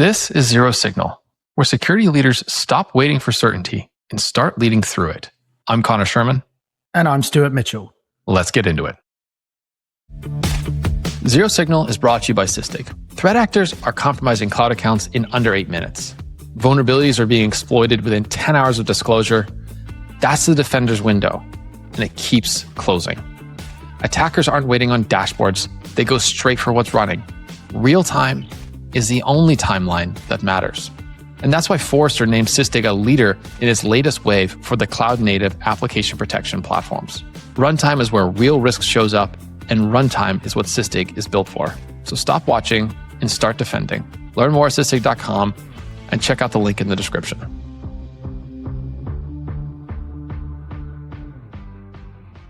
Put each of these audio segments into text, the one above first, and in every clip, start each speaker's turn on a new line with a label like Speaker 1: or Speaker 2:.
Speaker 1: This is Zero Signal, where security leaders stop waiting for certainty and start leading through it. I'm Conor Sherman.
Speaker 2: And I'm Stuart Mitchell.
Speaker 1: Let's get into it. Zero Signal is brought to you by Sysdig. Threat actors are compromising cloud accounts in under 8 minutes. Vulnerabilities are being exploited within 10 hours of disclosure. That's the defender's window, and it keeps closing. Attackers aren't waiting on dashboards. They go straight for what's running. Real time is the only timeline that matters. And that's why Forrester named Sysdig a leader in its latest wave for the cloud-native application protection platforms. Runtime is where real risk shows up, and runtime is what Sysdig is built for. So stop watching and start defending. Learn more at sysdig.com and check out the link in the description.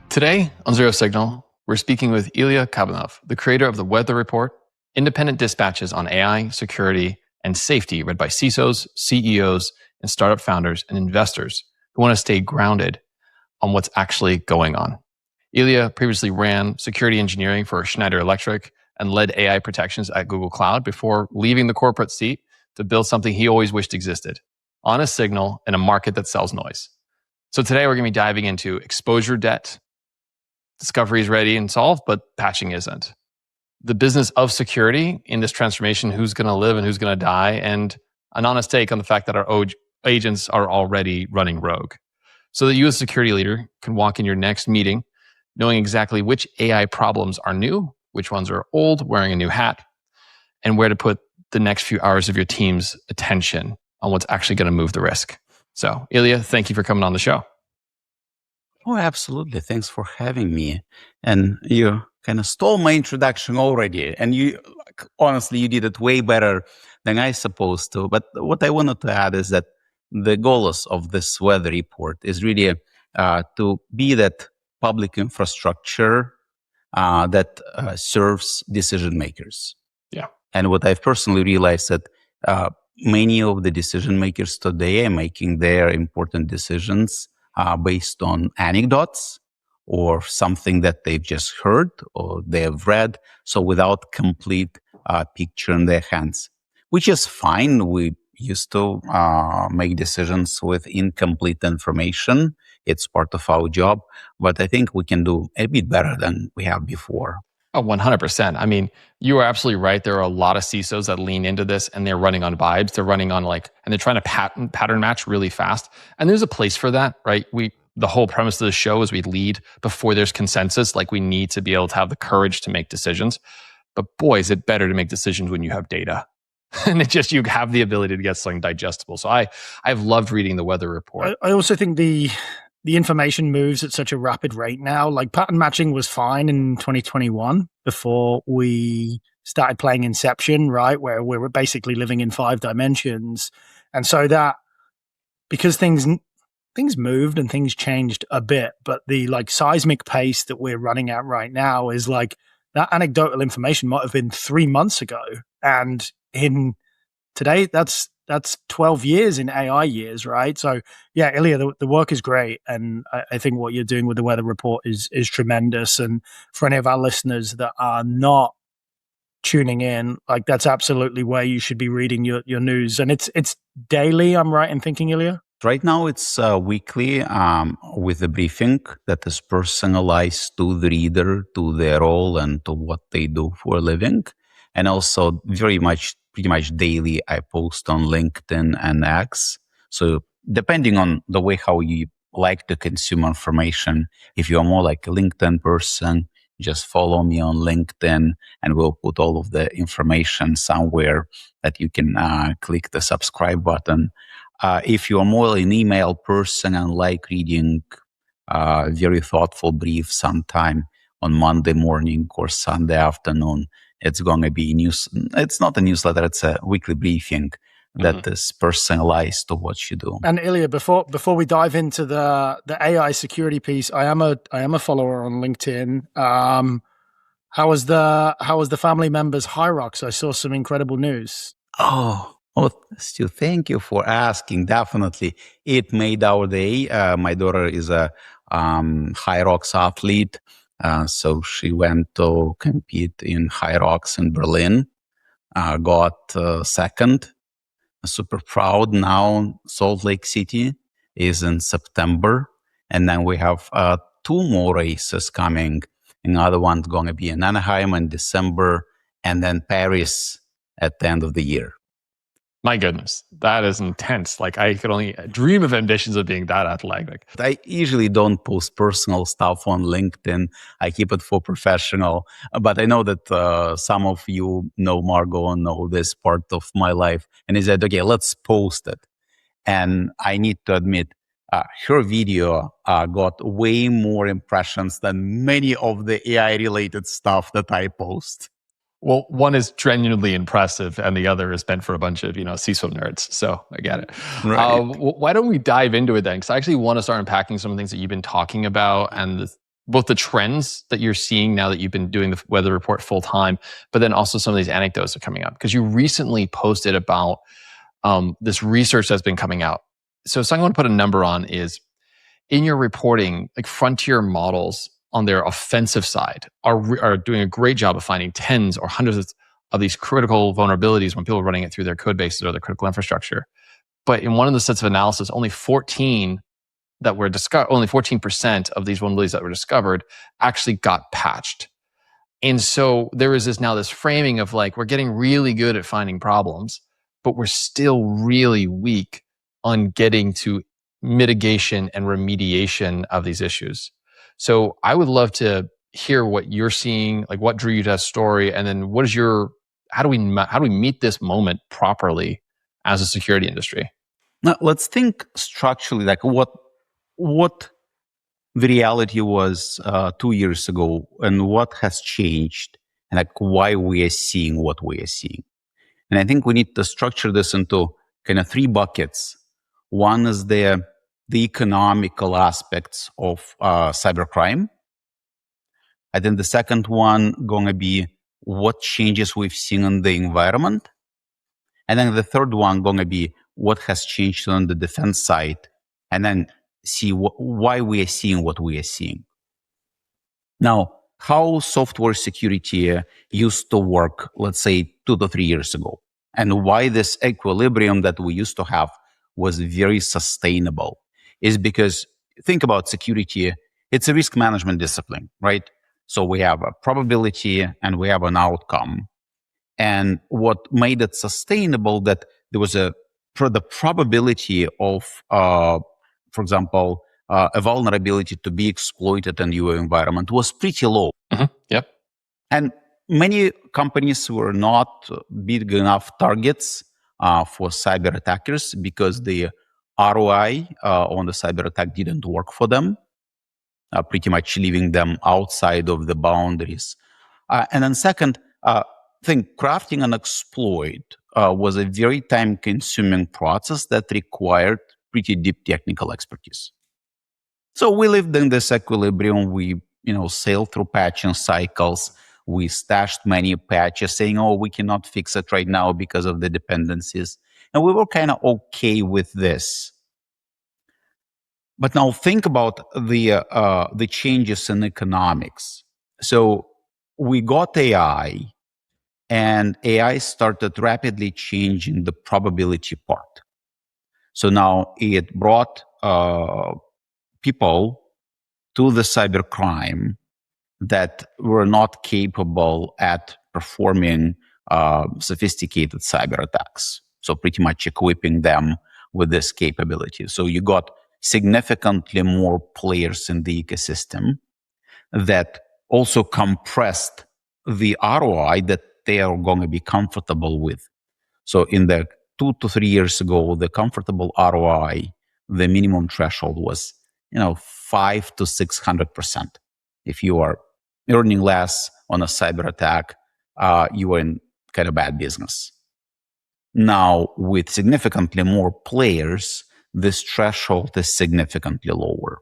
Speaker 1: Today on Zero Signal, we're speaking with Ilya Kabanov, the creator of the Weather Report, independent dispatches on AI, security, and safety read by CISOs, CEOs, and startup founders and investors who want to stay grounded on what's actually going on. Ilya previously ran security engineering for Schneider Electric and led AI protections at Google Cloud before leaving the corporate seat to build something he always wished existed, honest signal in a market that sells noise. So today we're going to be diving into exposure debt. Discovery is ready and solved, but patching isn't. The business of security in this transformation, who's going to live and who's going to die, and an honest take on the fact that our agents are already running rogue. So that you as a security leader can walk in your next meeting knowing exactly which AI problems are new, which ones are old, wearing a new hat, and where to put the next few hours of your team's attention on what's actually going to move the risk. So, Ilya, thank you for coming on the show.
Speaker 3: Oh, absolutely. Thanks for having me. And you kind of stole my introduction already. And honestly, you did it way better than I supposed to. But what I wanted to add is that the goals of this weather report is really to be that public infrastructure that serves decision makers.
Speaker 1: Yeah.
Speaker 3: And what I've personally realized that many of the decision makers today are making their important decisions based on anecdotes or something that they've just heard or they have read, so without complete picture in their hands, which is fine. We used to make decisions with incomplete information. It's part of our job, but I think we can do a bit better than we have before.
Speaker 1: Oh, 100%. I mean, you are absolutely right. There are a lot of CISOs that lean into this and they're running on vibes. They're running on and they're trying to pattern match really fast. And there's a place for that, right? The whole premise of the show is we lead before there's consensus. Like we need to be able to have the courage to make decisions. But boy, is it better to make decisions when you have data. And you have the ability to get something digestible. So I've loved reading the weather report.
Speaker 2: I also think the information moves at such a rapid rate now. Like pattern matching was fine in 2021 before we started playing Inception, right? Where we were basically living in 5 dimensions. And so that, because things moved and things changed a bit, but the seismic pace that we're running at right now is that anecdotal information might have been 3 months ago. And in today, that's 12 years in AI years, right? So yeah, Ilya, the work is great. And I think what you're doing with the weather report is tremendous. And for any of our listeners that are not tuning in, that's absolutely where you should be reading your news. And it's daily, I'm right in thinking, Ilya?
Speaker 3: Right now it's weekly with a briefing that is personalized to the reader, to their role and to what they do for a living. And also pretty much daily, I post on LinkedIn and X. So depending on the way how you like to consume information, if you are more like a LinkedIn person, just follow me on LinkedIn and we'll put all of the information somewhere that you can click the subscribe button. If you are more an email person and like reading very thoughtful brief sometime on Monday morning or Sunday afternoon, it's going to be news. It's not a newsletter; it's a weekly briefing that is personalized to what you do.
Speaker 2: And Ilya, before we dive into the AI security piece, I am a follower on LinkedIn. How was the family members' Hyrox? I saw some incredible news.
Speaker 3: Oh, Stu, thank you for asking. Definitely, it made our day. My daughter is a Hyrox athlete. So she went to compete in Hyrox in Berlin, got second super proud now. Salt Lake City is in September. And then we have 2 more races coming. Another one's going to be in Anaheim in December, and then Paris at the end of the year.
Speaker 1: My goodness, that is intense. Like, I could only dream of ambitions of being that athletic.
Speaker 3: I usually don't post personal stuff on LinkedIn. I keep it for professional. But I know that some of you know Margot and know this part of my life. And he said, okay, let's post it. And I need to admit, her video got way more impressions than many of the AI-related stuff that I post.
Speaker 1: Well, one is genuinely impressive, and the other is meant for a bunch of CISO nerds. So I get it.
Speaker 3: Right.
Speaker 1: Why don't we dive into it then? Because I actually want to start unpacking some of the things that you've been talking about, and both the trends that you're seeing now that you've been doing the weather report full time, but then also some of these anecdotes are coming up. Because you recently posted about this research that's been coming out. So something I want to put a number on is, in your reporting, like frontier models on their offensive side are doing a great job of finding tens or hundreds of these critical vulnerabilities when people are running it through their code bases or their critical infrastructure. But in one of the sets of analysis, only 14% of these vulnerabilities that were discovered actually got patched. And so there is this framing of like, we're getting really good at finding problems, but we're still really weak on getting to mitigation and remediation of these issues. So I would love to hear what you're seeing, like what drew you to that story, and then how do we meet this moment properly as a security industry?
Speaker 3: Now, let's think structurally, like what the reality was 2 years ago and what has changed, and like why we are seeing what we are seeing. And I think we need to structure this into kind of 3 buckets. One is the economical aspects of cybercrime. I think the second one going to be what changes we've seen in the environment. And then the third one going to be what has changed on the defense side. And then see why we are seeing what we are seeing. Now, how software security used to work, let's say 2 to 3 years ago, and why this equilibrium that we used to have was very sustainable is because, think about security, it's a risk management discipline, right? So we have a probability and we have an outcome. And what made it sustainable, that there was the probability of, for example, a vulnerability to be exploited in your environment was pretty low.
Speaker 1: Mm-hmm. Yep.
Speaker 3: And many companies were not big enough targets for cyber attackers because the ROI on the cyber attack didn't work for them, pretty much leaving them outside of the boundaries. And then second, I think crafting an exploit was a very time-consuming process that required pretty deep technical expertise. So we lived in this equilibrium. We, sailed through patching cycles. We stashed many patches saying, oh, we cannot fix it right now because of the dependencies. And we were kind of okay with this. But now think about the changes in economics. So we got AI, and AI started rapidly changing the probability part. So now it brought people to the cybercrime that were not capable at performing sophisticated cyber attacks. So pretty much equipping them with this capability. So you got significantly more players in the ecosystem that also compressed the ROI that they are going to be comfortable with. So in the 2 to 3 years ago, the comfortable ROI, the minimum threshold was, 5 to 600%. If you are earning less on a cyber attack, you are in kind of bad business. Now, with significantly more players, this threshold is significantly lower.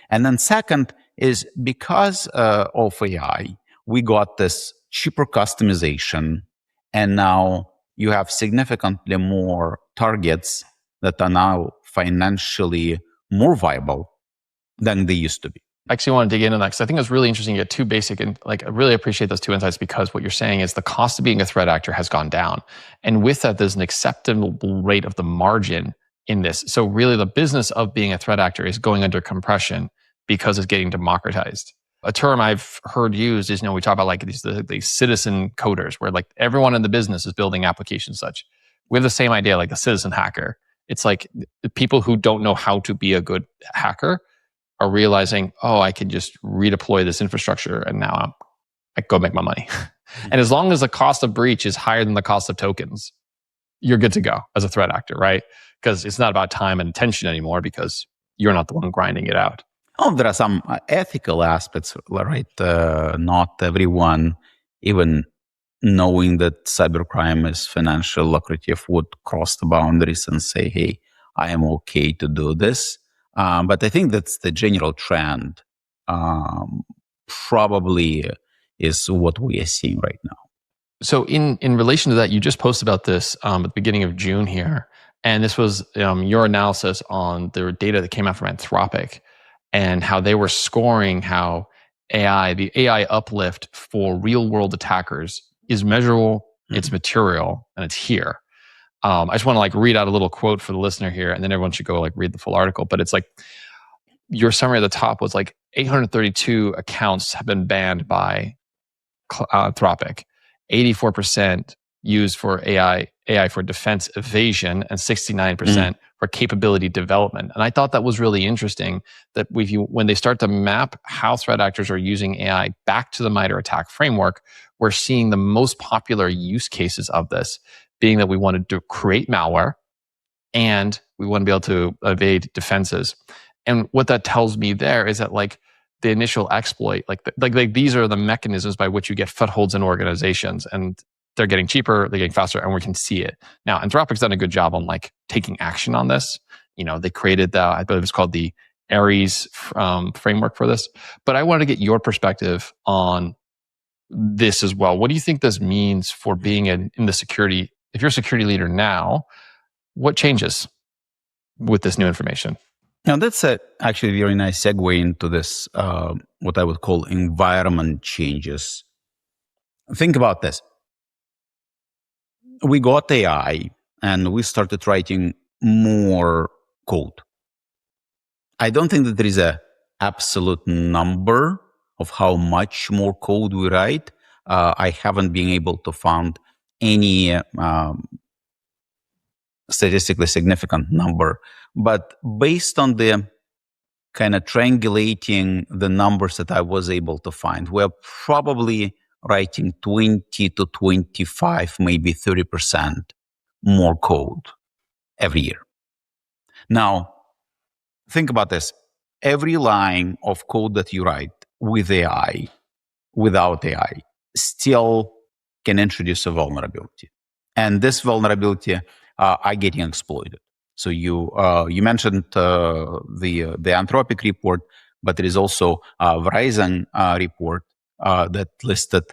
Speaker 3: And then second is because of AI, we got this cheaper customization, and now you have significantly more targets that are now financially more viable than they used to be.
Speaker 1: I actually want to dig into that because I think it's really interesting to get two basic, and like I really appreciate those two insights, because what you're saying is the cost of being a threat actor has gone down. And with that, there's an acceptable rate of the margin in this. So really the business of being a threat actor is going under compression because it's getting democratized. A term I've heard used is, we talk about like these citizen coders, where like everyone in the business is building applications such. We have the same idea, like the citizen hacker. It's like the people who don't know how to be a good hacker are realizing, oh, I can just redeploy this infrastructure and now I go make my money. And as long as the cost of breach is higher than the cost of tokens, you're good to go as a threat actor, right? Because it's not about time and attention anymore, because you're not the one grinding it out.
Speaker 3: Oh, there are some ethical aspects, right? Not everyone, even knowing that cybercrime is financially lucrative, would cross the boundaries and say, hey, I am okay to do this. But I think that's the general trend, probably is what we are seeing right now.
Speaker 1: So in relation to that, you just posted about this at the beginning of June here. And this was your analysis on the data that came out from Anthropic and how they were scoring how the AI uplift for real world attackers is measurable, it's material, and it's here. I just want to like read out a little quote for the listener here, and then everyone should go like read the full article. But it's like your summary at the top was like 832 accounts have been banned by Anthropic, 84% used for AI for defense evasion, and 69% for capability development. And I thought that was really interesting that when they start to map how threat actors are using AI back to the MITRE ATT&CK framework, we're seeing the most popular use cases of this being that we wanted to create malware and we want to be able to evade defenses. And what that tells me there is that like the initial exploit, like these are the mechanisms by which you get footholds in organizations, and they're getting cheaper, they're getting faster, and we can see it. Now, Anthropic's done a good job on like taking action on this. They created I believe it's called the Ares framework for this. But I wanted to get your perspective on this as well. What do you think this means for being in the security? If you're a security leader now, what changes with this new information?
Speaker 3: Now, that's actually a very nice segue into this, what I would call environment changes. Think about this. We got AI and we started writing more code. I don't think that there is an absolute number of how much more code we write. I haven't been able to find any statistically significant number. But based on the kind of triangulating the numbers that I was able to find, we're probably writing 20 to 25, maybe 30% more code every year. Now, think about this. Every line of code that you write with AI, without AI, still can introduce a vulnerability. And this vulnerability are getting exploited. So you mentioned the Anthropic report, but there is also a Verizon report that listed,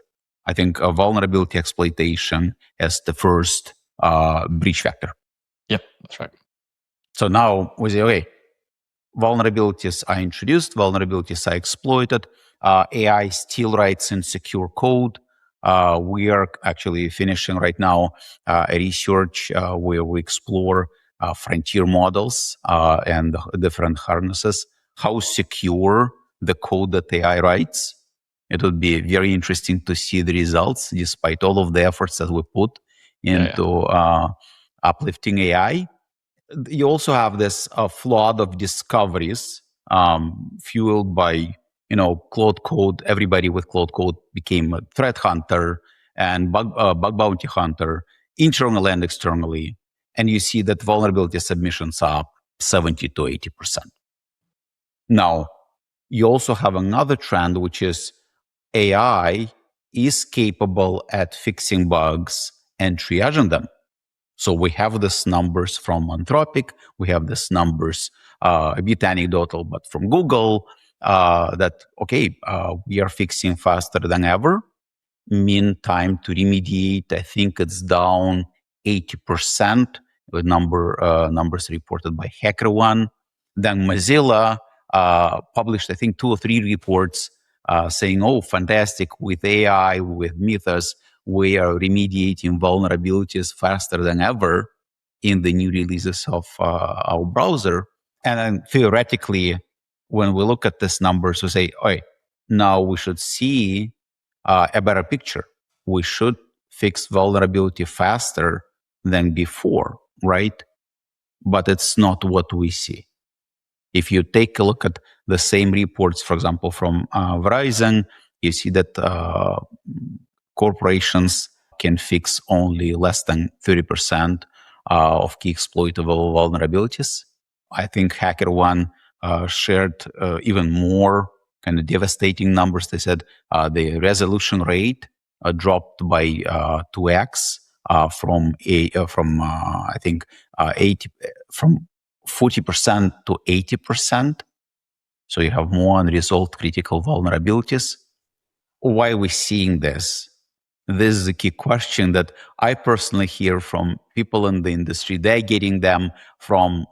Speaker 3: I think, vulnerability exploitation as the first breach vector.
Speaker 1: Yep, that's right.
Speaker 3: So now we say, okay, vulnerabilities are introduced, vulnerabilities are exploited. AI still writes insecure code. We are actually finishing right now a research where we explore frontier models and different harnesses, how secure the code that AI writes. It would be very interesting to see the results, despite all of the efforts that we put into uplifting AI. You also have this flood of discoveries fueled by Cloud Code. Everybody with Cloud Code became a threat hunter and bug bounty hunter, internally and externally. And you see that vulnerability submissions are up 70 to 80%. Now, you also have another trend, which is AI is capable at fixing bugs and triaging them. So we have these numbers from Anthropic. We have these numbers, a bit anecdotal, but from Google, that, we are fixing faster than ever. Mean time to remediate, I think it's down 80%, with numbers reported by HackerOne. Then Mozilla published, I think, 2 or 3 reports saying, oh, fantastic, with AI, with Mythos, we are remediating vulnerabilities faster than ever in the new releases of our browser. And then theoretically, when we look at these numbers, we say, oh, now we should see a better picture. We should fix vulnerability faster than before, right? But it's not what we see. If you take a look at the same reports, for example, from Verizon, you see that corporations can fix only less than 30% of key exploitable vulnerabilities. I think HackerOne shared even more kind of devastating numbers. They said the resolution rate dropped by 2x from 40% to 80%. So you have more unresolved critical vulnerabilities. Why are we seeing this? This is a key question that I personally hear from people in the industry. They're getting them from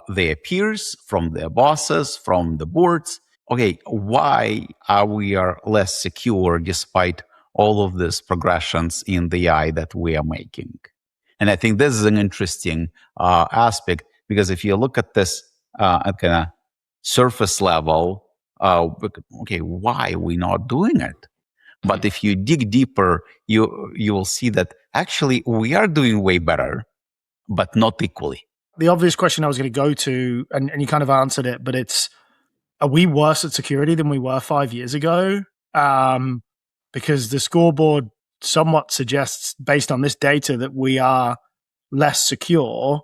Speaker 3: their peers, from their bosses, from the boards. Okay, why are we less secure despite all of these progressions in the AI that we are making? And I think this is an interesting aspect, because if you look at this at kind of surface level, okay, why are we not doing it? But if you dig deeper, you will see that actually we are doing way better, but not equally.
Speaker 2: The obvious question I was going to go to, and you kind of answered it, but it's, are we worse at security than we were 5 years ago? Because the scoreboard somewhat suggests, based on this data, that we are less secure.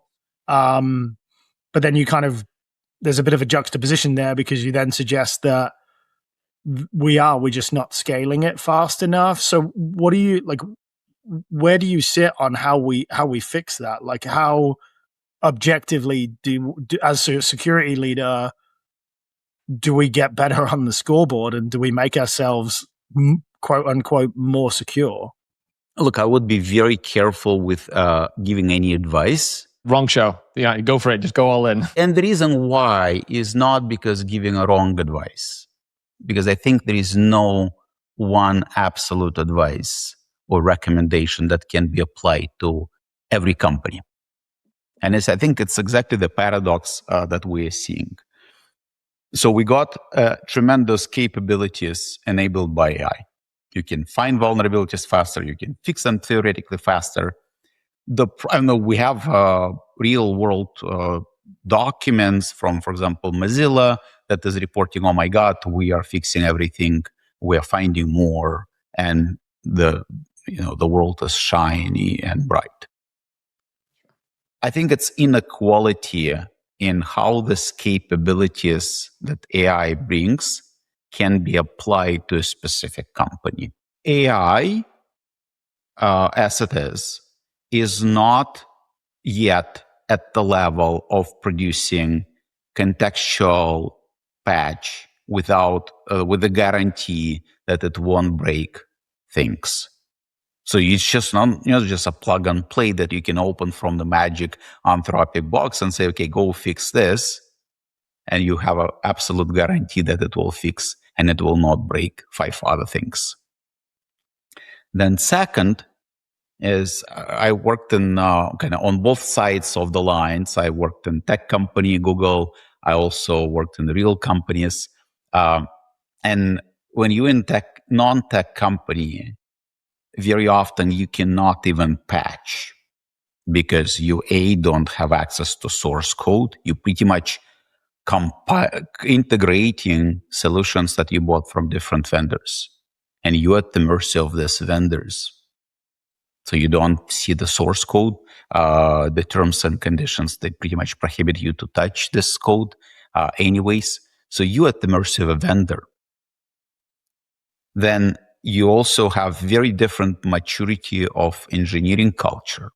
Speaker 2: But then you kind of, there's a bit of a juxtaposition there, because you then suggest that we're just not scaling it fast enough. So what do you, like, where do you sit on how we fix that? Like, how objectively do as a security leader, do we get better on the scoreboard, and do we make ourselves quote unquote more secure?
Speaker 3: Look, I would be very careful with giving any advice.
Speaker 1: Wrong show. Yeah, go for it. Just go all in.
Speaker 3: And the reason why is not because giving a wrong advice, because I think there is no one absolute advice or recommendation that can be applied to every company. And I think it's exactly the paradox that we are seeing. So we got tremendous capabilities enabled by AI. You can find vulnerabilities faster. You can fix them theoretically faster. We have real world documents from, for example, Mozilla that is reporting, oh my God, we are fixing everything. We are finding more, and the world is shiny and bright. I think it's inequality in how these capabilities that AI brings can be applied to a specific company. AI, as it is not yet at the level of producing contextual patch with the guarantee that it won't break things. So it's just not just a plug and play that you can open from the magic Anthropic box and say, okay, go fix this, and you have an absolute guarantee that it will fix and it will not break 5 other things. Then second is I worked in kind of on both sides of the lines. I worked in tech company, Google. I also worked in real companies. And when you're in non-tech company, very often you cannot even patch because you don't have access to source code. You pretty much integrating solutions that you bought from different vendors, and you're at the mercy of these vendors. So you don't see the source code. The terms and conditions, they pretty much prohibit you to touch this code anyways. So you're at the mercy of a vendor. Then you also have very different maturity of engineering culture.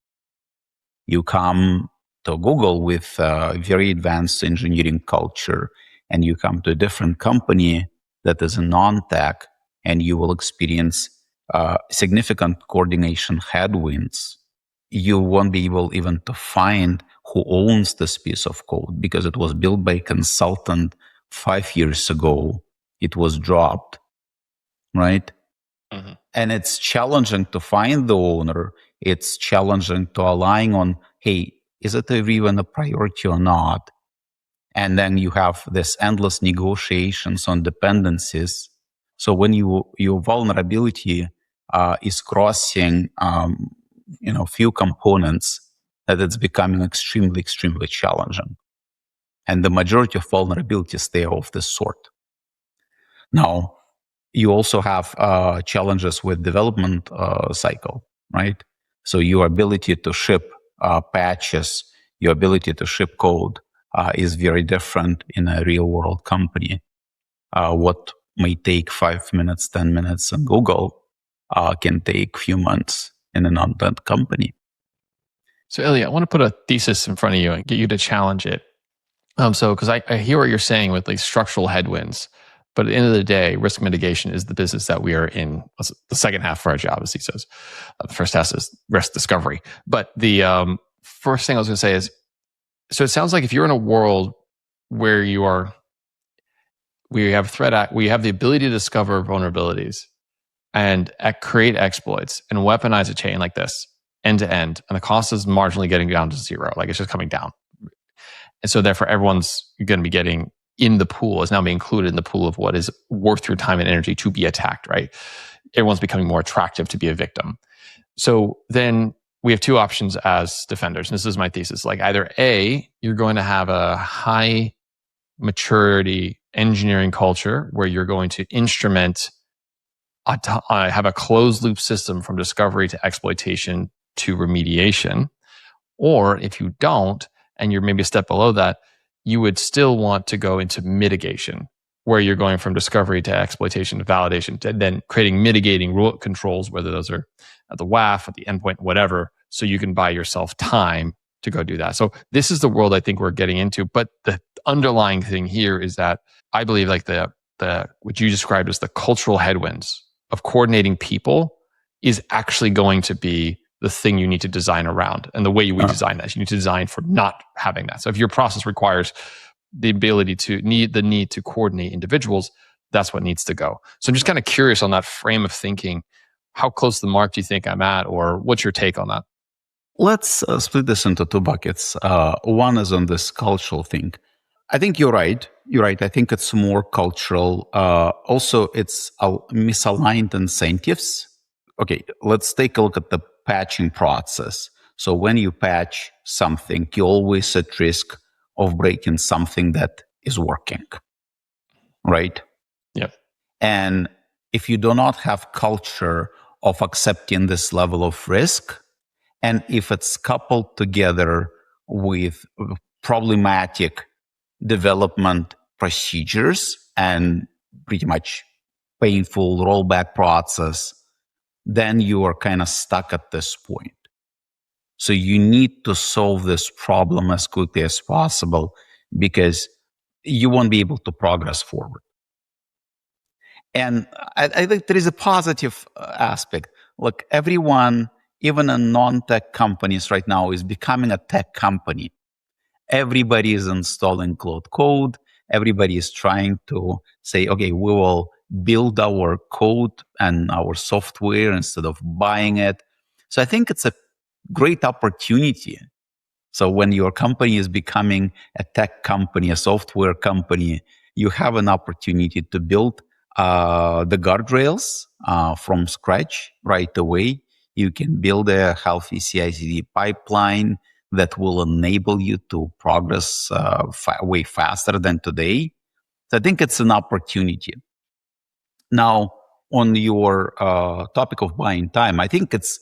Speaker 3: You come to Google with a very advanced engineering culture, and you come to a different company that is a non-tech, and you will experience significant coordination headwinds. You won't be able even to find who owns this piece of code because it was built by a consultant 5 years ago, it was dropped, right? Mm-hmm. And it's challenging to find the owner. It's challenging to align on, hey, is it even a priority or not? And then you have this endless negotiations on dependencies. So when your vulnerability is crossing, few components, that it's becoming extremely, extremely challenging. And the majority of vulnerabilities, they are of this sort. Now, you also have challenges with development cycle, right? So your ability to ship patches, your ability to ship code is very different in a real world company. What may take 5 minutes, 10 minutes in Google can take a few months in an undead company.
Speaker 1: So Ilya, I want to put a thesis in front of you and get you to challenge it. Because I hear what you're saying with like structural headwinds, but at the end of the day, risk mitigation is the business that we are in. The second half for our job as CISOs. The first half is risk discovery. But the first thing I was going to say is, so it sounds like if you're in a world where we have the ability to discover vulnerabilities and create exploits and weaponize a chain like this end to end, and the cost is marginally getting down to zero, like it's just coming down. And so therefore everyone's going to be getting in the pool, is now being included in the pool of what is worth your time and energy to be attacked, right? Everyone's becoming more attractive to be a victim. So then we have two options as defenders. And this is my thesis. Like either A, you're going to have a high maturity engineering culture where you're going to instrument, have a closed loop system from discovery to exploitation to remediation. Or if you don't, and you're maybe a step below that, you would still want to go into mitigation, where you're going from discovery to exploitation to validation, to then creating mitigating rule controls, whether those are at the WAF, at the endpoint, whatever, so you can buy yourself time to go do that. So this is the world I think we're getting into. But the underlying thing here is that I believe like the what you described as the cultural headwinds of coordinating people is actually going to be the thing you need to design around. And the way we design that, you need to design for not having that. So if your process requires the ability to need to coordinate individuals, that's what needs to go. So I'm just kind of curious on that frame of thinking. How close to the mark do you think I'm at, or what's your take on that?
Speaker 3: Let's split this into two buckets. One is on this cultural thing. I think you're right. I think it's more cultural. Also, it's misaligned incentives. Okay, let's take a look at the patching process. So when you patch something, you're always at risk of breaking something that is working, right?
Speaker 1: Yep.
Speaker 3: And if you do not have culture of accepting this level of risk, and if it's coupled together with problematic development procedures and pretty much painful rollback process, then you are kind of stuck at this point. So you need to solve this problem as quickly as possible, because you won't be able to progress forward. And I think there is a positive aspect. Look, everyone, even in non-tech companies right now, is becoming a tech company. Everybody is installing cloud code. Everybody is trying to say, okay, we will build our code and our software instead of buying it. So I think it's a great opportunity. So when your company is becoming a tech company, a software company, you have an opportunity to build the guardrails from scratch right away. You can build a healthy CI/CD pipeline that will enable you to progress way faster than today. So I think it's an opportunity. Now, on your topic of buying time, I think it's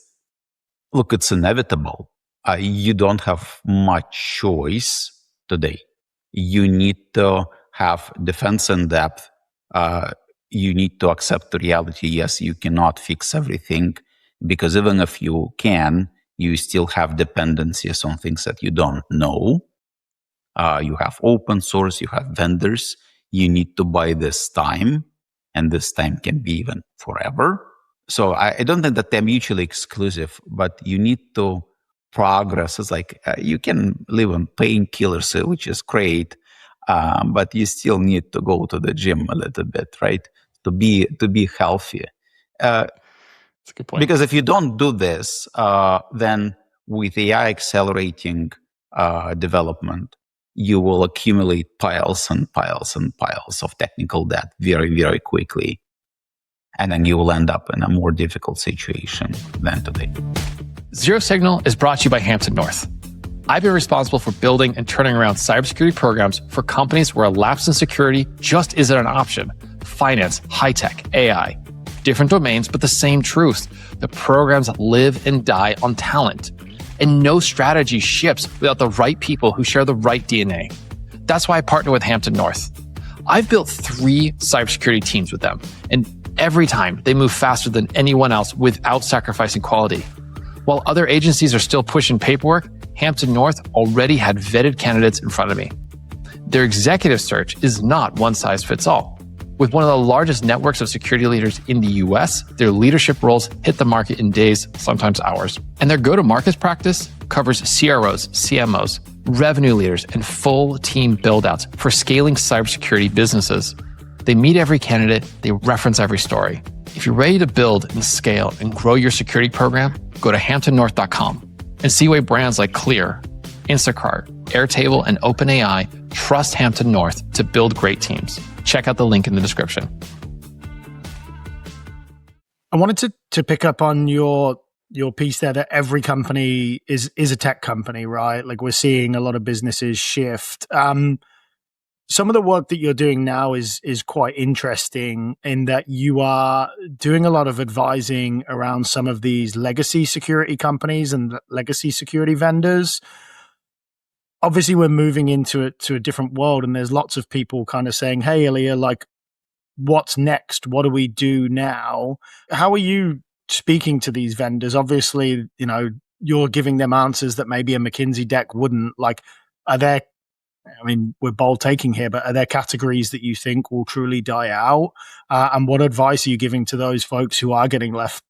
Speaker 3: inevitable. You don't have much choice today. You need to have defense in depth. You need to accept the reality. Yes, you cannot fix everything, because even if you can, you still have dependencies on things that you don't know. You have open source, you have vendors. You need to buy this time, and this time can be even forever. So I don't think that they're mutually exclusive, but you need to progress. It's like you can live on painkillers, which is great, but you still need to go to the gym a little bit, right? To be healthy.
Speaker 1: That's a good point.
Speaker 3: Because if you don't do this, then with AI accelerating development, you will accumulate piles and piles and piles of technical debt very, very quickly. And then you will end up in a more difficult situation than today.
Speaker 1: Zero Signal is brought to you by Hampton North. I've been responsible for building and turning around cybersecurity programs for companies where a lapse in security just isn't an option. Finance, high-tech, AI. Different domains, but the same truth. The programs live and die on talent. And no strategy ships without the right people who share the right DNA. That's why I partner with Hampton North. I've built 3 cybersecurity teams with them, and every time they move faster than anyone else without sacrificing quality. While other agencies are still pushing paperwork, Hampton North already had vetted candidates in front of me. Their executive search is not one size fits all. With one of the largest networks of security leaders in the US, their leadership roles hit the market in days, sometimes hours. And their go-to-market practice covers CROs, CMOs, revenue leaders, and full team build-outs for scaling cybersecurity businesses. They meet every candidate, they reference every story. If you're ready to build and scale and grow your security program, go to hamptonnorth.com and see why brands like Clear, Instacart, Airtable, and OpenAI trust Hampton North to build great teams. Check out the link in the description.
Speaker 2: I wanted to pick up on your piece there that every company is a tech company, right? Like we're seeing a lot of businesses shift. Some of the work that you're doing now is quite interesting in that you are doing a lot of advising around some of these legacy security companies and legacy security vendors. Obviously, we're moving into a different world, and there's lots of people kind of saying, "Hey, Ilya, like, what's next? What do we do now?" How are you speaking to these vendors? Obviously, you know, you're giving them answers that maybe a McKinsey deck wouldn't. Like, are there? I mean, we're bold taking here, but are there categories that you think will truly die out? And what advice are you giving to those folks who are getting left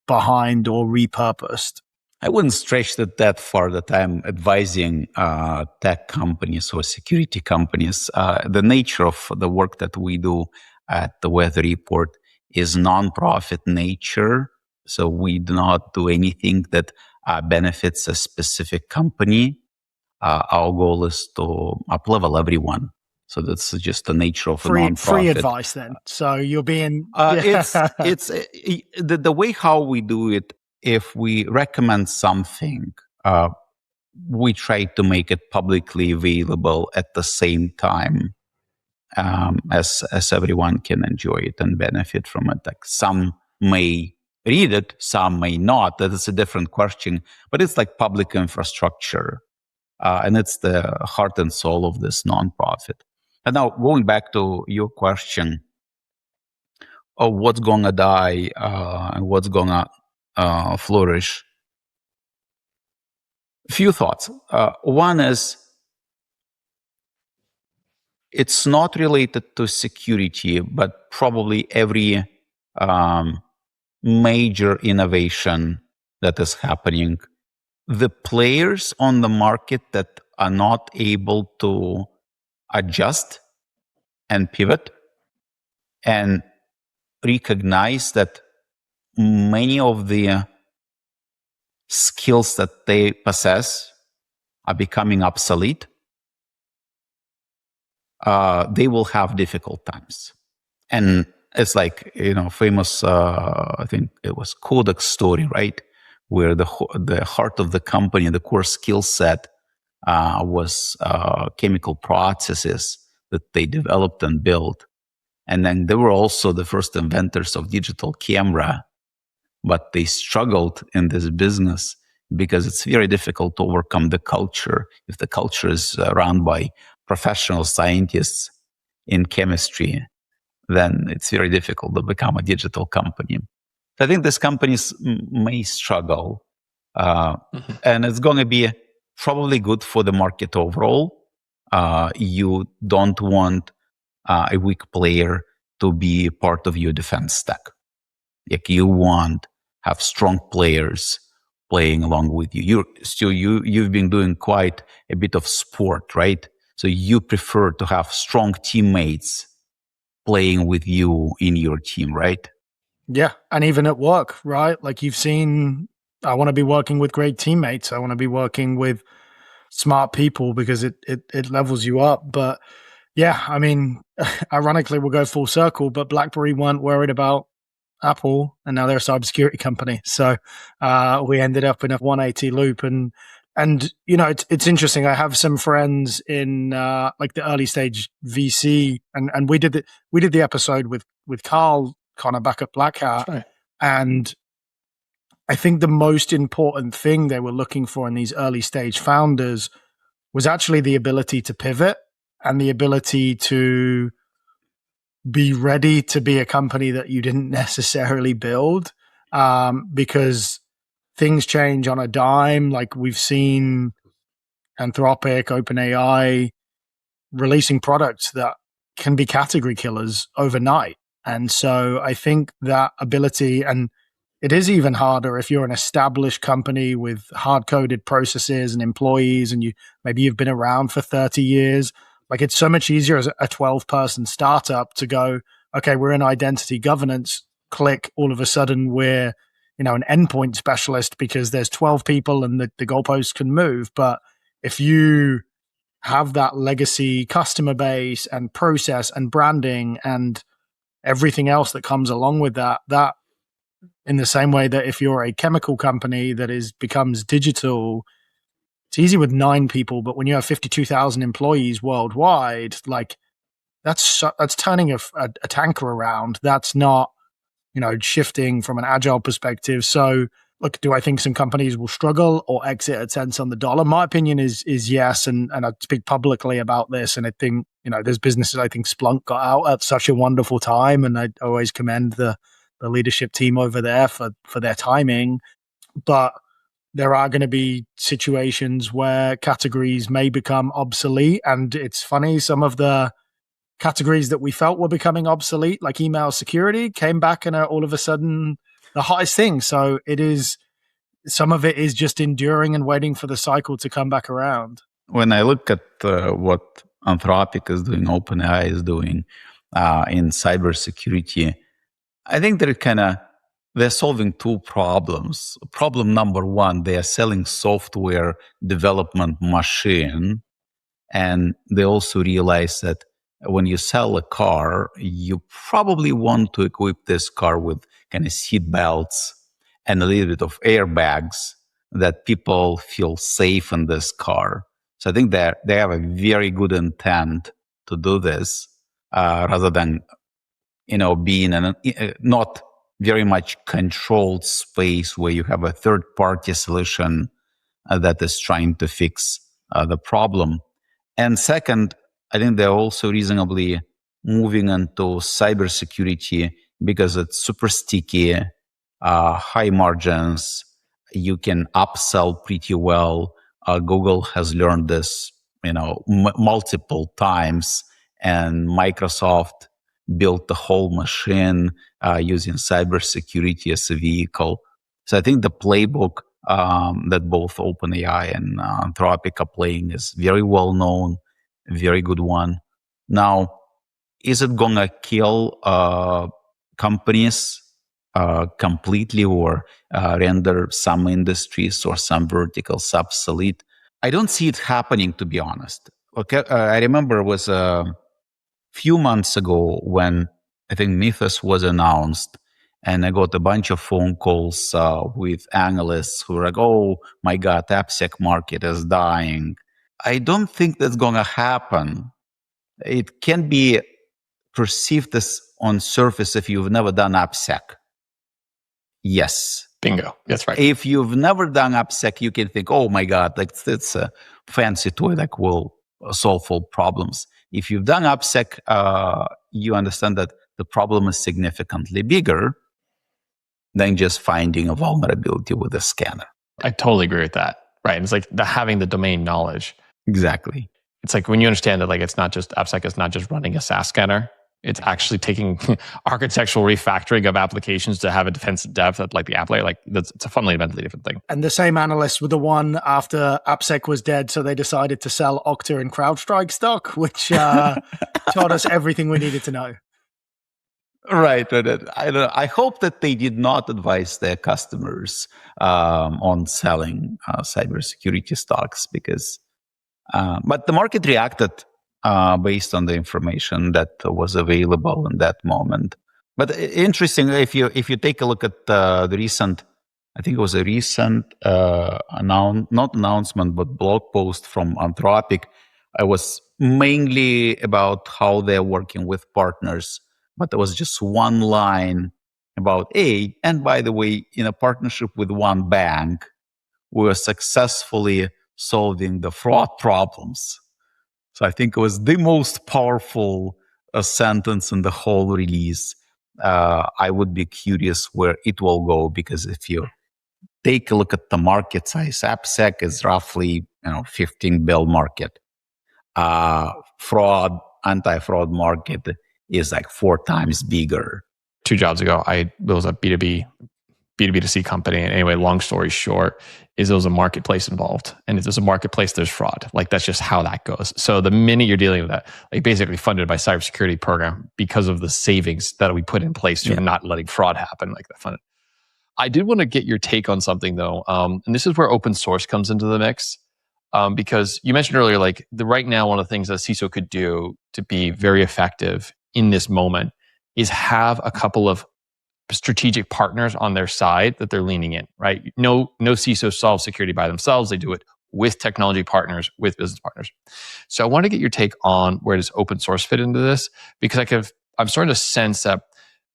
Speaker 2: behind or repurposed?
Speaker 3: I wouldn't stretch that far that I'm advising tech companies or security companies. The nature of the work that we do at the Weather Report is nonprofit nature. So we do not do anything that benefits a specific company. Our goal is to up-level everyone. So that's just the nature of a nonprofit.
Speaker 2: Free advice then. So you're being...
Speaker 3: It's the way how we do it. If we recommend something, we try to make it publicly available at the same time as everyone can enjoy it and benefit from it. Like some may read it, some may not. That is a different question. But it's like public infrastructure. And it's the heart and soul of this nonprofit. And now going back to your question of what's going to die and what's going to flourish. A few thoughts. One is it's not related to security, but probably every major innovation that is happening. The players on the market that are not able to adjust and pivot and recognize that many of the skills that they possess are becoming obsolete, they will have difficult times. And it's like, famous, I think it was Kodak story, right? Where the heart of the company, the core skill set was chemical processes that they developed and built. And then they were also the first inventors of digital camera. But they struggled in this business because it's very difficult to overcome the culture. If the culture is run by professional scientists in chemistry, then it's very difficult to become a digital company. So I think these companies may struggle, and it's going to be probably good for the market overall. You don't want a weak player to be part of your defense stack. Like you want have strong players playing along with you. You've been doing quite a bit of sport, right? So you prefer to have strong teammates playing with you in your team, right?
Speaker 2: Yeah. And even at work, right? Like you've seen, I want to be working with great teammates. I want to be working with smart people because it levels you up. But yeah, I mean, ironically, we'll go full circle, but BlackBerry weren't worried about Apple, and now they're a cybersecurity company. So we ended up in a 180 loop, and you know it's interesting. I have some friends in like the early stage VC, and we did the episode with Carl Conor back at Black Hat,
Speaker 1: Right.
Speaker 2: and I think the most important thing they were looking for in these early stage founders was actually the ability to pivot and the ability to be ready to be a company that you didn't necessarily build, because things change on a dime. Like we've seen Anthropic, OpenAI releasing products that can be category killers overnight. And so I think that ability, and it is even harder if you're an established company with hard-coded processes and employees, and maybe you've been around for 30 years. Like it's so much easier as a 12-person startup to go, okay, we're in identity governance, click, all of a sudden we're, an endpoint specialist because there's 12 people and the goalposts can move. But if you have that legacy customer base and process and branding and everything else that comes along with that in the same way that if you're a chemical company that becomes digital, it's easy with 9 people, but when you have 52,000 employees worldwide, like that's turning a tanker around. That's not, shifting from an agile perspective. So look, do I think some companies will struggle or exit at cents on the dollar? My opinion is yes, and I speak publicly about this. And I think, there's businesses, I think Splunk got out at such a wonderful time, and I always commend the leadership team over there for their timing. But there are going to be situations where categories may become obsolete. And it's funny, some of the categories that we felt were becoming obsolete, like email security, came back and are all of a sudden the hottest thing. So some of it is just enduring and waiting for the cycle to come back around.
Speaker 3: When I look at what Anthropic is doing, OpenAI is doing in cybersecurity, I think they're solving 2 problems. Problem number 1, they are selling software development machine, and they also realize that when you sell a car, you probably want to equip this car with kind of seat belts and a little bit of airbags that people feel safe in this car. So I think that they have a very good intent to do this, rather than being in a not very much controlled space where you have a third-party solution that is trying to fix the problem. And second, I think they're also reasonably moving into cybersecurity because it's super sticky, high margins. You can upsell pretty well. Google has learned this, multiple times, and Microsoft built the whole machine using cybersecurity as a vehicle. So I think the playbook that both OpenAI and Anthropic are playing is very well known, very good one. Now, is it going to kill companies completely or render some industries or some verticals obsolete? I don't see it happening, to be honest. Okay, I remember it was a few months ago when I think Mythos was announced, and I got a bunch of phone calls with analysts who were like, oh my God, AppSec market is dying. I don't think that's going to happen. It can be perceived as on surface if you've never done AppSec. Yes.
Speaker 1: Bingo. That's right.
Speaker 3: If you've never done AppSec, you can think, oh my God, like it's a fancy toy that will solve all problems. If you've done AppSec, you understand that the problem is significantly bigger than just finding a vulnerability with a scanner.
Speaker 1: I totally agree with that. Right. It's like having the domain knowledge.
Speaker 3: Exactly.
Speaker 1: It's like when you understand that, like, it's not just AppSec is not just running a SaaS scanner. It's actually taking architectural refactoring of applications to have a defensive depth at like the app layer. Like it's a fundamentally different thing.
Speaker 2: And the same analysts were the one after AppSec was dead, so they decided to sell Okta and CrowdStrike stock, which taught us everything we needed to know.
Speaker 3: Right. I hope that they did not advise their customers on selling cybersecurity stocks because, but the market reacted based on the information that was available in that moment. But interesting, if you take a look at the recent, I think it was a recent not announcement, but blog post from Anthropic. It was mainly about how they're working with partners. But there was just one line about, and by the way, in a partnership with one bank, we were successfully solving the fraud problems. So I think it was the most powerful sentence in the whole release. I would be curious where it will go, because if you take a look at the market size, AppSec is roughly 15 bill market. Anti-fraud market is like 4 times bigger.
Speaker 1: 2 jobs ago, I was a B2B2C company. And anyway, long story short, is there was a marketplace involved. And if there's a marketplace, there's fraud. Like that's just how that goes. So the minute you're dealing with that, like basically funded by cybersecurity program because of the savings that we put in place to not letting fraud happen, like that funded. I did want to get your take on something though. And this is where open source comes into the mix. Because you mentioned earlier, like right now, one of the things that CISO could do to be very effective in this moment is have a couple of strategic partners on their side that they're leaning in, right? No CISO solves security by themselves. They do it with technology partners, with business partners. So I want to get your take on where does open source fit into this? Because I'm starting to sense that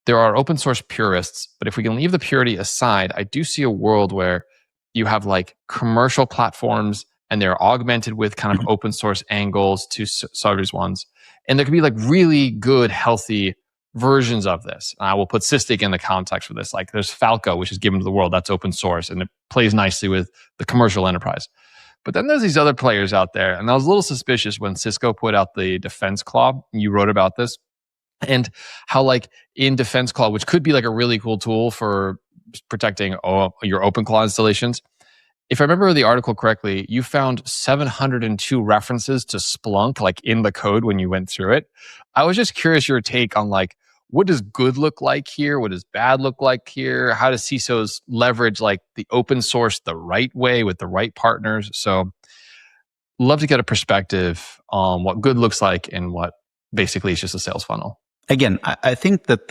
Speaker 1: there are open source purists, but if we can leave the purity aside, I do see a world where you have like commercial platforms and they're augmented with kind of open source angles to Sauger's ones. And there could be like really good, healthy versions of this. I will put Sysdig in the context for this. Like there's Falco, which is given to the world. That's open source and it plays nicely with the commercial enterprise. But then there's these other players out there. And I was a little suspicious when Cisco put out the Defense Claw. You wrote about this and how like in Defense Claw, which could be like a really cool tool for protecting your OpenClaw installations. If I remember the article correctly, you found 702 references to Splunk, like in the code when you went through it. I was just curious your take on like, what does good look like here? What does bad look like here? How does CISOs leverage like the open source the right way with the right partners? So love to get a perspective on what good looks like and what basically is just a sales funnel.
Speaker 3: Again, I think that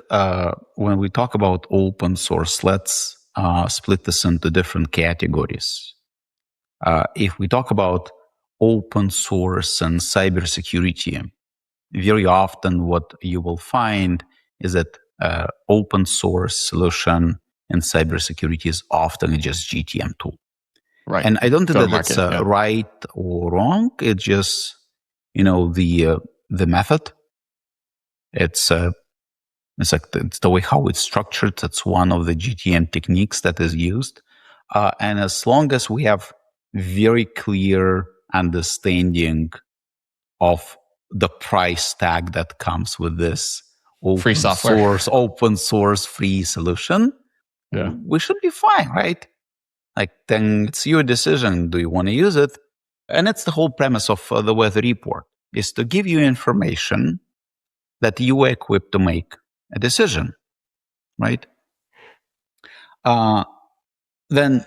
Speaker 3: when we talk about open source, let's split this into different categories. If we talk about open source and cybersecurity, very often what you will find is that open source solution in cybersecurity is often just GTM tool.
Speaker 1: Right.
Speaker 3: And I don't think that that's right or wrong. It's just, the method. It's the way how it's structured. That's one of the GTM techniques that is used. And as long as we have very clear understanding of the price tag that comes with this
Speaker 1: free software,
Speaker 3: open source free solution, we should be fine, right? Like then it's your decision. Do you want to use it? And it's the whole premise of the weather report is to give you information that you are equipped to make a decision, right? Then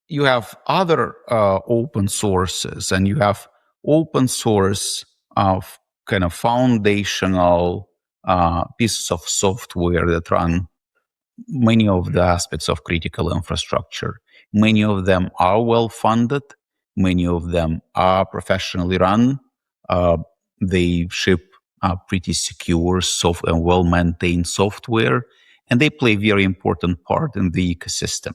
Speaker 3: you have other open sources, and you have open source of kind of foundational pieces of software that run many of the aspects of critical infrastructure. Many of them are well funded. Many of them are professionally run. They ship pretty secure, and well-maintained software, and they play a very important part in the ecosystem.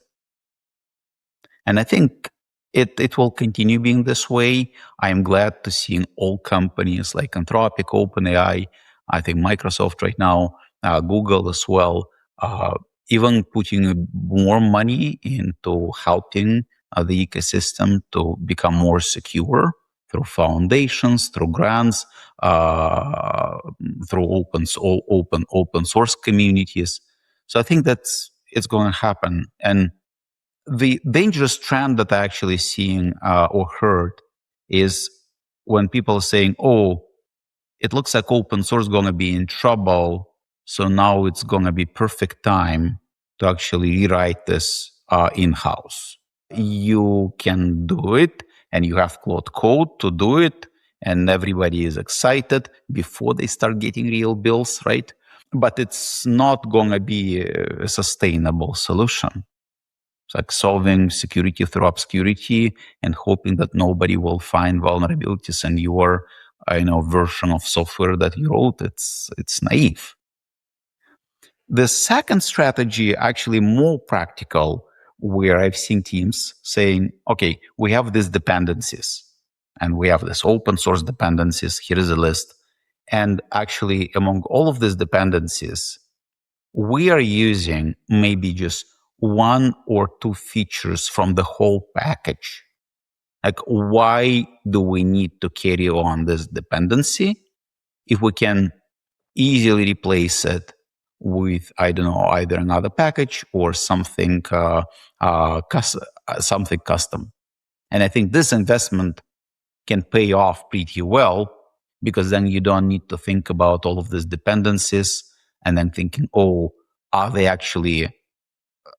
Speaker 3: And I think it will continue being this way. I am glad to see in all companies like Anthropic, OpenAI, I think Microsoft right now, Google as well, even putting more money into helping the ecosystem to become more secure through foundations, through grants, through open source communities. So I think it's going to happen. And the dangerous trend that I actually seeing or heard is when people are saying, "Oh, it looks like open source is going to be in trouble, so now it's going to be perfect time to actually rewrite this in-house." You can do it, and you have Claude Code to do it, and everybody is excited before they start getting real bills, right? But it's not going to be a sustainable solution. It's like solving security through obscurity and hoping that nobody will find vulnerabilities in your version of software that you wrote. It's naive. The second strategy, actually more practical, where I've seen teams saying, okay, we have these dependencies and we have this open source dependencies. Here is a list. And actually, among all of these dependencies, we are using maybe just one or two features from the whole package. Like, why do we need to carry on this dependency if we can easily replace it with, I don't know, either another package or something something custom? And I think this investment can pay off pretty well, because then you don't need to think about all of these dependencies and then thinking, oh, are they actually,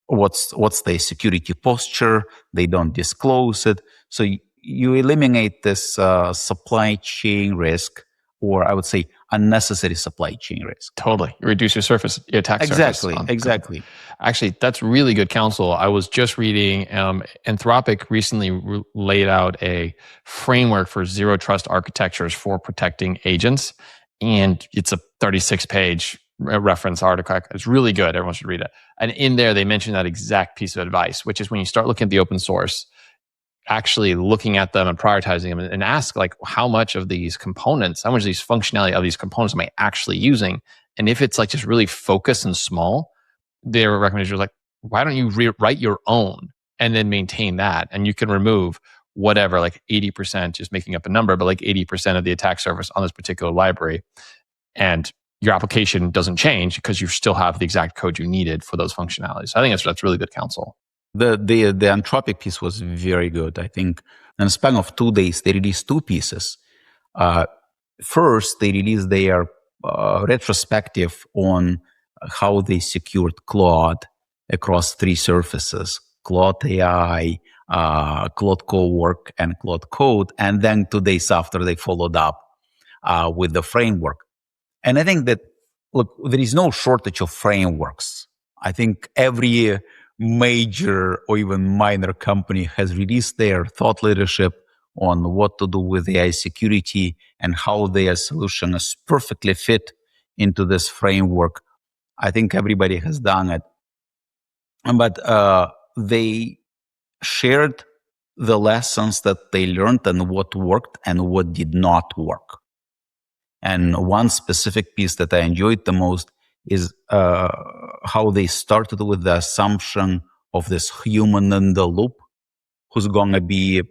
Speaker 3: what's their security posture? They don't disclose it. So you eliminate this supply chain risk, or I would say unnecessary supply chain risk.
Speaker 1: Totally. You reduce your attack surface.
Speaker 3: Exactly.
Speaker 1: Actually, that's really good counsel. I was just reading, Anthropic recently laid out a framework for zero trust architectures for protecting agents. And it's a 36-page reference article. It's really good. Everyone should read it. And in there, they mention that exact piece of advice, which is when you start looking at the open source, actually looking at them and prioritizing them, and ask, like, how much of these components, how much of these functionality of these components am I actually using? And if it's like just really focused and small, their recommendation was like, why don't you write your own and then maintain that? And you can remove whatever, like 80%, just making up a number, but like 80% of the attack surface on this particular library. And your application doesn't change because you still have the exact code you needed for those functionalities. So I think that's really good counsel.
Speaker 3: The Anthropic piece was very good. I think in a span of 2 days, they released two pieces. First, they released their retrospective on how they secured Claude across three surfaces: Claude AI, Claude Cowork, and Claude Code. And then 2 days after, they followed up with the framework. And I think that, look, there is no shortage of frameworks. I think every major or even minor company has released their thought leadership on what to do with AI security and how their solution is perfectly fit into this framework. I think everybody has done it. But they shared the lessons that they learned and what worked and what did not work. And one specific piece that I enjoyed the most is how they started with the assumption of this human in the loop who's going to be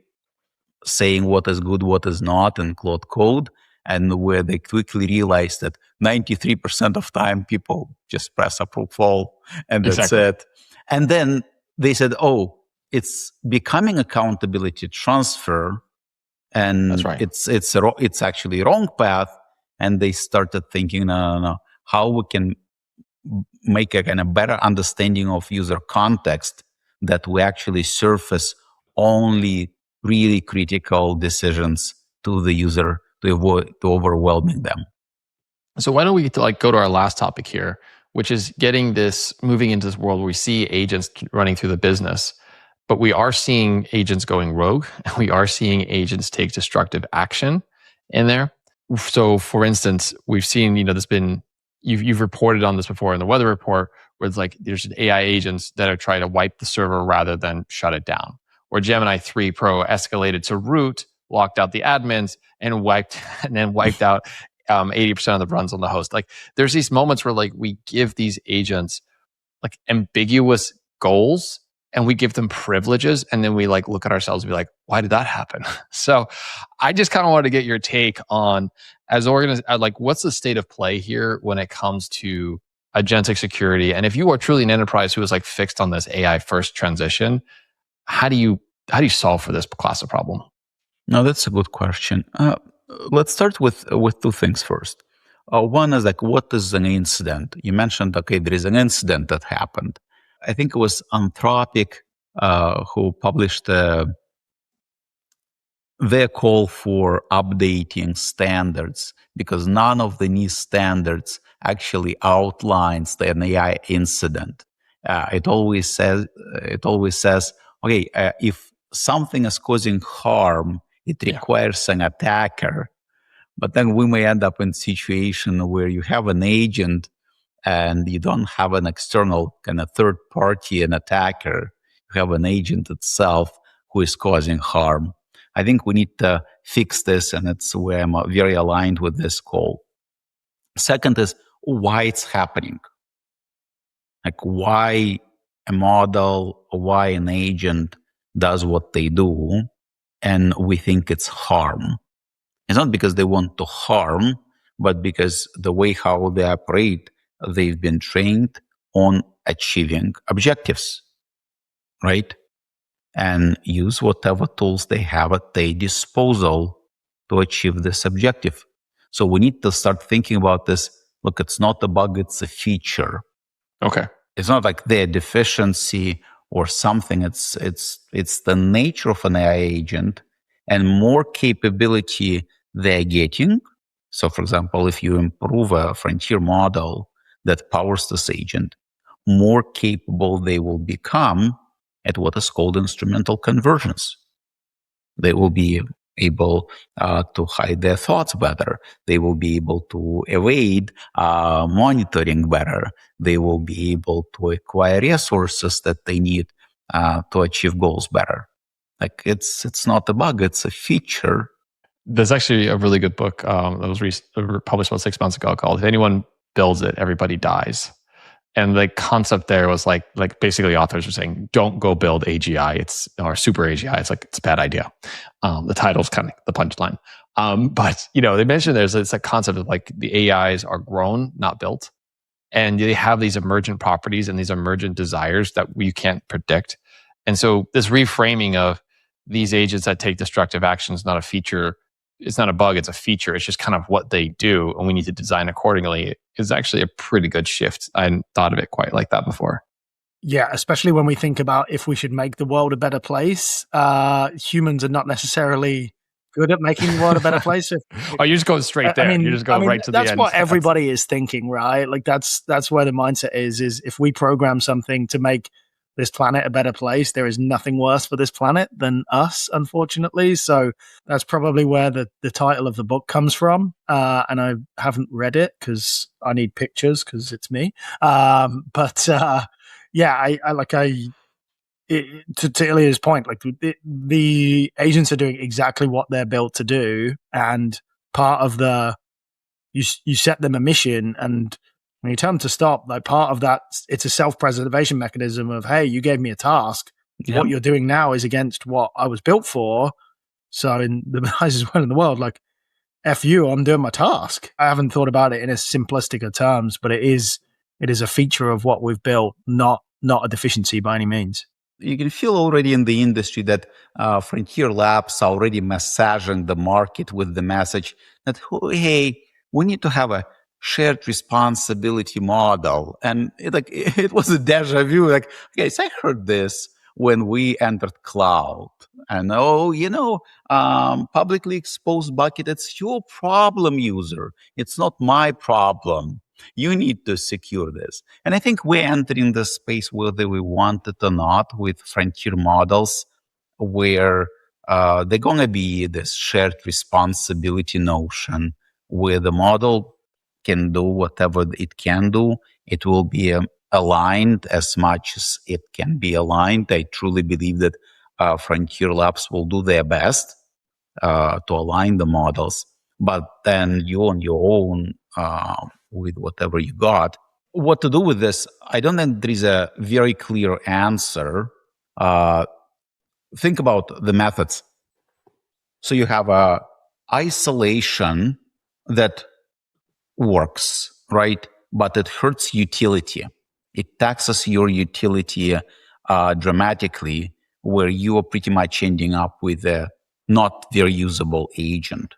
Speaker 3: saying what is good, what is not in Claude Code, and where they quickly realized that 93% of time people just press approval and that's it. And then they said, oh, it's becoming accountability transfer, and
Speaker 1: that's right.
Speaker 3: It's actually a wrong path. And they started thinking, no, how we can make a kind of better understanding of user context, that we actually surface only really critical decisions to the user to avoid overwhelming them.
Speaker 1: So why don't we go to our last topic here, which is moving into this world where we see agents running through the business, but we are seeing agents going rogue, and we are seeing agents take destructive action in there. So, for instance, we've seen, you've reported on this before in the weather report, where it's like there's AI agents that are trying to wipe the server rather than shut it down. Or Gemini 3 Pro escalated to root, locked out the admins, and wiped out 80% of the runs on the host. Like, there's these moments where, like, we give these agents like ambiguous goals and we give them privileges, and then we like look at ourselves and be like, why did that happen? So I just kind of wanted to get your take on, as like, what's the state of play here when it comes to agentic security? And if you are truly an enterprise who is like fixed on this AI first transition, how do you solve for this class of problem?
Speaker 3: No, that's a good question. Let's start with two things first. One is like, what is an incident? You mentioned, okay, there is an incident that happened. I think it was Anthropic who published their call for updating standards, because none of the new standards actually outlines an AI incident. It always says, okay, if something is causing harm, it requires an attacker. But then we may end up in a situation where you have an agent and you don't have an external kind of third party, an attacker. You have an agent itself who is causing harm. I think we need to fix this, and it's where I'm very aligned with this call. Second is why it's happening. Like why a model, why an agent does what they do, and we think it's harm. It's not because they want to harm, but because the way how they operate, they've been trained on achieving objectives, right? And use whatever tools they have at their disposal to achieve this objective. So we need to start thinking about this. Look, it's not a bug, it's a feature.
Speaker 1: Okay.
Speaker 3: It's not like their deficiency or something. It's the nature of an AI agent, and more capability they're getting. So, for example, if you improve a frontier model that powers this agent, more capable they will become at what is called instrumental convergence. They will be able to hide their thoughts better. They will be able to evade monitoring better. They will be able to acquire resources that they need to achieve goals better. Like it's not a bug, it's a feature.
Speaker 1: There's actually a really good book that was published about 6 months ago called "If Anyone Builds It, Everybody Dies." And the concept there was like basically authors were saying, don't go build AGI, or super AGI. It's a bad idea. The title's kind of the punchline. But they mentioned it's a concept of like the AIs are grown, not built. And they have these emergent properties and these emergent desires that you can't predict. And so this reframing of these agents that take destructive action is not a feature. It's not a bug, it's a feature. It's just kind of what they do, and we need to design accordingly, is actually a pretty good shift. I hadn't thought of it quite like that before.
Speaker 2: Yeah, especially when we think about if we should make the world a better place. Humans are not necessarily good at making the world a better place.
Speaker 1: You're just going straight there. You just go right to the end.
Speaker 2: That's what everybody is thinking, right? Like that's where the mindset is if we program something to make this planet a better place, there is nothing worse for this planet than us, unfortunately. So that's probably where the title of the book comes from. And I haven't read it because I need pictures because it's me. To Ilya's point, like the agents are doing exactly what they're built to do. And part of you set them a mission, and when you tell them to stop, like part of that, it's a self-preservation mechanism of, hey, you gave me a task. Yeah. What you're doing now is against what I was built for. So in the nicest way in the world, like, F you, I'm doing my task. I haven't thought about it in as simplistic of terms, but it is a feature of what we've built, not a deficiency by any means.
Speaker 3: You can feel already in the industry that Frontier Labs are already massaging the market with the message that, hey, we need to have a shared responsibility model. And it was a deja vu. Like, guys, I heard this when we entered cloud. And publicly exposed bucket, it's your problem, user. It's not my problem. You need to secure this. And I think we're entering the space, whether we want it or not, with frontier models, where they're going to be this shared responsibility notion, where the model can do whatever it can do. It will be aligned as much as it can be aligned. I truly believe that Frontier Labs will do their best to align the models. But then you on your own, with whatever you got. What to do with this? I don't think there is a very clear answer. think about the methods. So you have a isolation that works, right? But it hurts utility. It taxes your utility dramatically, where you are pretty much ending up with a not very usable agent.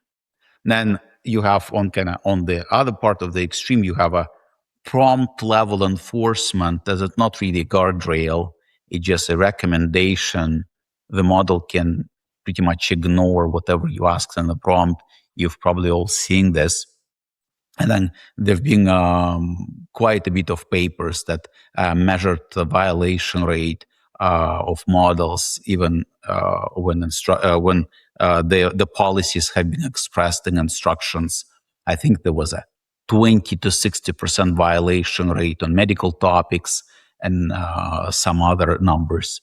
Speaker 3: Then you have on the other part of the extreme, you have a prompt level enforcement that is not really a guardrail. It's just a recommendation. The model can pretty much ignore whatever you ask in the prompt. You've probably all seen this. And then there have been quite a bit of papers that measured the violation rate of models, even when the policies have been expressed in instructions. I think there was a 20 to 60% violation rate on medical topics and some other numbers.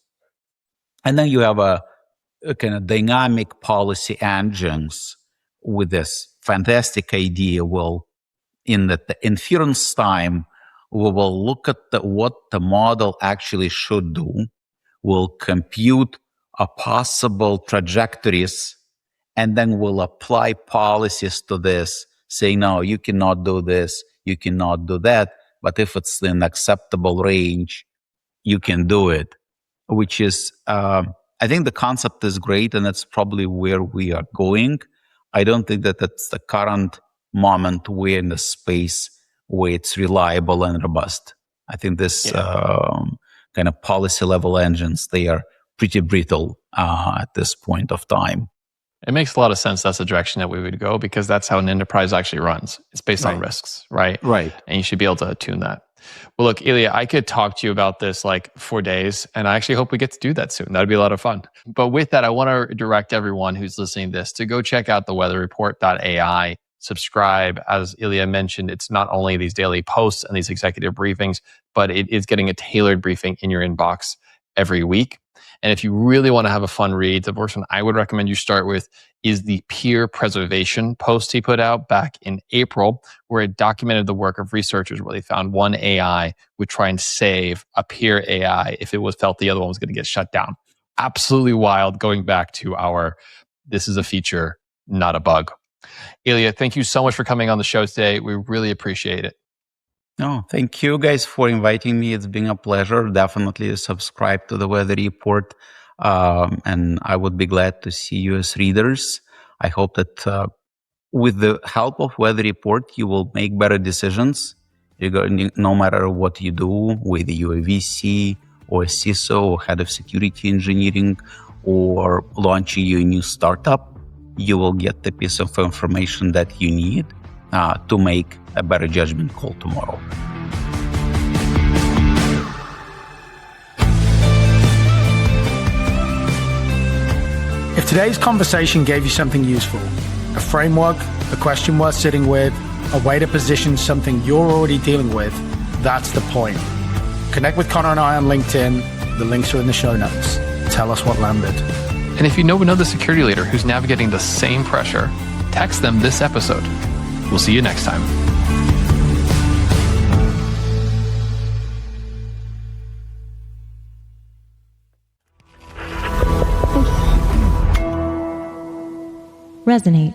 Speaker 3: And then you have a kind of dynamic policy engines with this fantastic idea. Well, in the inference time, we will look at what the model actually should do. We'll compute possible trajectories, and then we'll apply policies to this, saying, no, you cannot do this, you cannot do that. But if it's in acceptable range, you can do it, which is, I think the concept is great, and that's probably where we are going. I don't think that that's the current moment we're in the space where it's reliable and robust. I think this kind of policy level engines, they are pretty brittle at this point of time.
Speaker 1: It makes a lot of sense. That's the direction that we would go, because that's how an enterprise actually runs. It's based on risks, right?
Speaker 3: Right.
Speaker 1: And you should be able to tune that. Well, look, Ilya, I could talk to you about this like for days, and I actually hope we get to do that soon. That'd be a lot of fun. But with that, I want to direct everyone who's listening to this to go check out the weatherreport.ai. Subscribe. As Ilya mentioned, it's not only these daily posts and these executive briefings, but it is getting a tailored briefing in your inbox every week. And if you really want to have a fun read, the first one I would recommend you start with is the peer preservation post he put out back in April, where it documented the work of researchers where they found one AI would try and save a peer AI if it was felt the other one was going to get shut down. Absolutely wild, going back to our, this is a feature, not a bug. Ilya, thank you so much for coming on the show today. We really appreciate it.
Speaker 3: No, thank you guys for inviting me. It's been a pleasure. Definitely subscribe to the Weather Report. And I would be glad to see you as readers. I hope that with the help of Weather Report, you will make better decisions regarding no matter what you do, whether you're a VC or a CISO or head of security engineering or launching your new startup. You will get the piece of information that you need to make a better judgment call tomorrow.
Speaker 2: If today's conversation gave you something useful, a framework, a question worth sitting with, a way to position something you're already dealing with, that's the point. Connect with Conor and I on LinkedIn. The links are in the show notes. Tell us what landed.
Speaker 1: And if you know another security leader who's navigating the same pressure, text them this episode. We'll see you next time.
Speaker 4: Resonate.